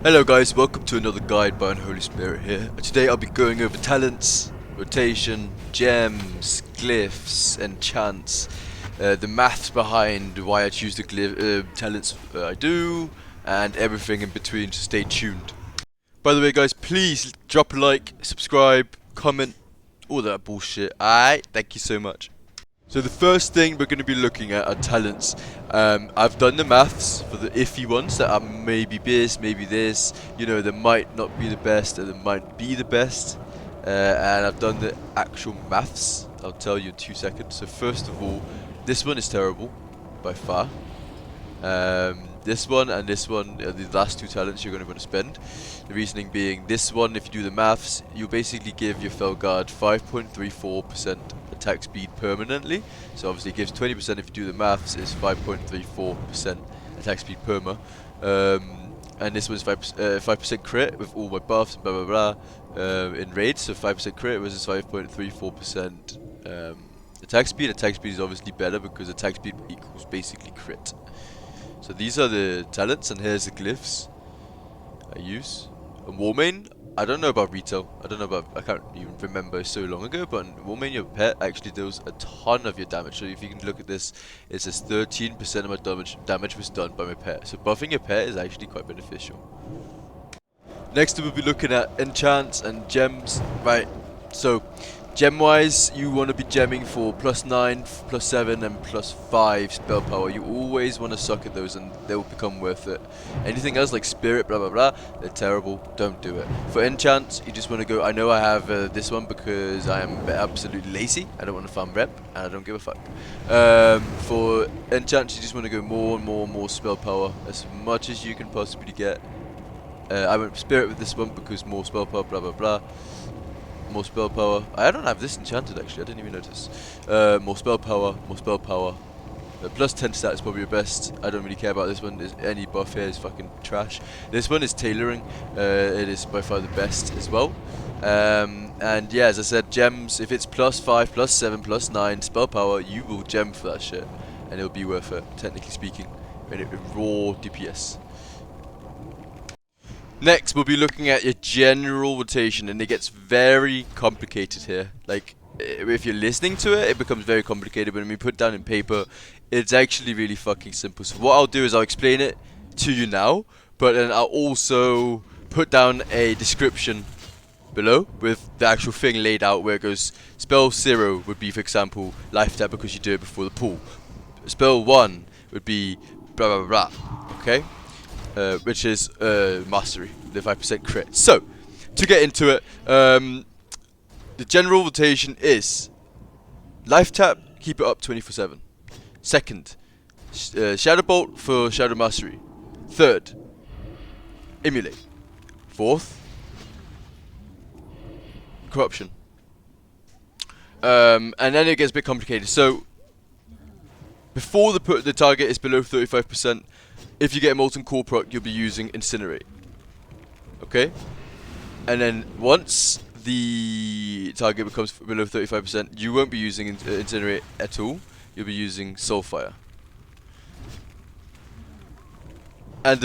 Hello guys, welcome to another guide by Unholy Spirit here. Today I'll be going over talents, rotation, gems, glyphs, enchants, the maths behind why I choose the talents I do, and everything in between, so stay tuned. By the way guys, please drop a like, subscribe, comment, all that bullshit. Alright, thank you so much. So the first thing we're going to be looking at are talents. I've done the maths for the iffy ones that are maybe this, maybe this. You know, they might not be the best and they might be the best. And I've done the actual maths. I'll tell you in 2 seconds. So first of all, this one is terrible, by far. This one and this one are the last two talents you're going to want to spend. The reasoning being, this one, if you do the maths, you basically give your Felguard 5.34% attack speed permanently. So obviously it gives 20% if you do the maths, it's 5.34% attack speed perma. And this was 5% crit with all my buffs, blah blah blah, in raids, so 5% crit was 5.34% attack speed. Attack speed is obviously better because attack speed equals basically crit. So these are the talents, and here's the glyphs I use. And Warmane, I don't know about retail. I can't even remember so long ago, but in Warmane, your pet actually deals a ton of your damage. So if you can look at this, it says 13% of my damage was done by my pet. So buffing your pet is actually quite beneficial. Next we'll be looking at enchants and gems. Right, so gem wise, you want to be gemming for +9, +7 and +5 spell power. You always want to suck at those and they will become worth it. Anything else like spirit, blah blah blah, they're terrible, don't do it. For enchants, you just want to go, I know I have this one because I am absolutely lazy, I don't want to farm rep and I don't give a fuck. For enchants, you just want to go more and more spell power, as much as you can possibly get. I went spirit with this one because more spell power, blah blah blah. More spell power. I don't have this enchanted actually, I didn't even notice. More spell power, more spell power. +10 stat is probably your best. I don't really care about this one. Any buff here is fucking trash. This one is tailoring. It is by far the best as well. And yeah, as I said, gems, if it's +5, +7, +9 spell power, you will gem for that shit. And it'll be worth it, technically speaking. In raw DPS. Next, we'll be looking at your general rotation, and it gets very complicated here. Like, if you're listening to it, it becomes very complicated, but when we put it down in paper, it's actually really fucking simple. So what I'll do is I'll explain it to you now, but then I'll also put down a description below with the actual thing laid out where it goes, spell 0 would be, for example, Life Tap because you do it before the pool. Spell 1 would be blah blah blah, okay? Which is mastery, the 5% crit. So, to get into it, the general rotation is Life Tap, keep it up 24/7. Second, Shadow Bolt for Shadow Mastery. Third, Emulate. Fourth, Corruption. And then it gets a bit complicated. So, before the target is below 35%, if you get a Molten Core proc, you'll be using Incinerate. Okay? And then once the target becomes below 35%, you won't be using Incinerate at all. You'll be using Soulfire. And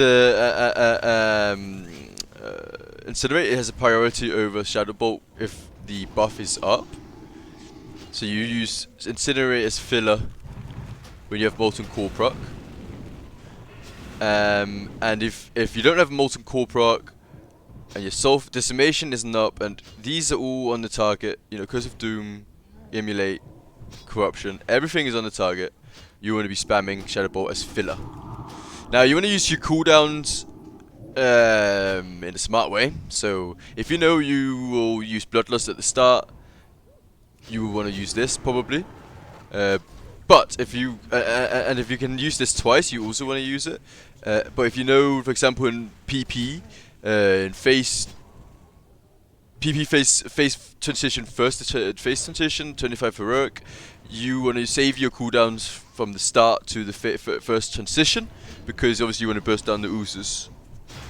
Incinerate, it has a priority over Shadow Bolt if the buff is up. So you use Incinerate as filler when you have Molten Core proc. And if you don't have Molten Core proc and your Soul Decimation isn't up, and these are all on the target, you know, Curse of Doom, Emulate, Corruption, everything is on the target, you want to be spamming Shadow Bolt as filler. Now you want to use your cooldowns in a smart way. So if you know you will use Bloodlust at the start, you will want to use this probably. But if you and if you can use this twice, you also want to use it. But if you know, for example, in PP, in face transition first, face transition 25 heroic, you want to save your cooldowns from the start to the first transition, because obviously you want to burst down the oozes.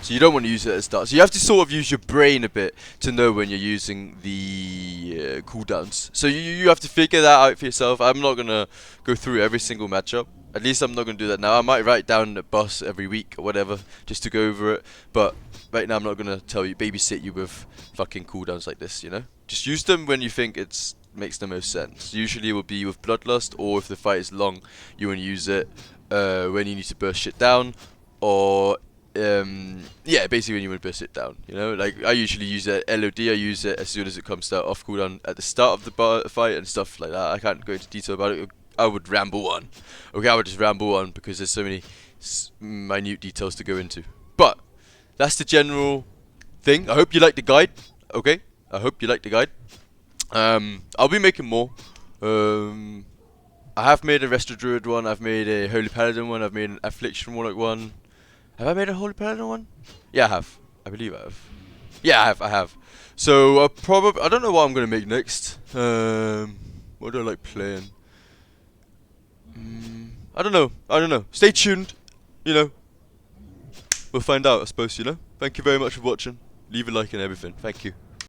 So you don't want to use it at the start. So you have to sort of use your brain a bit to know when you're using the cooldowns. So you have to figure that out for yourself. I'm not going to go through every single matchup. At least I'm not going to do that now. I might write down the boss every week or whatever, just to go over it. But right now I'm not going to tell you, babysit you with fucking cooldowns like this, you know? Just use them when you think it makes the most sense. Usually it will be with Bloodlust, or if the fight is long, you want to use it when you need to burst shit down, or yeah, basically when you want to burst it down, you know? Like, I usually use it LOD, I use it as soon as it comes out off cooldown at the start of the fight and stuff like that. I can't go into detail about it. I would ramble on. Okay, I would just ramble on because there's so many minute details to go into. But that's the general thing. I hope you like the guide. Okay, I hope you like the guide. I'll be making more. I have made a Resto Druid one. I've made a Holy Paladin one. I've made an Affliction Warlock one. Have I made a Holy Paladin one? Yeah, I have. I believe I have. Yeah, I have. So I don't know what I'm gonna make next. What do I like playing? I don't know. Stay tuned. You know, we'll find out, I suppose, you know. Thank you very much for watching. Leave a like and everything. Thank you.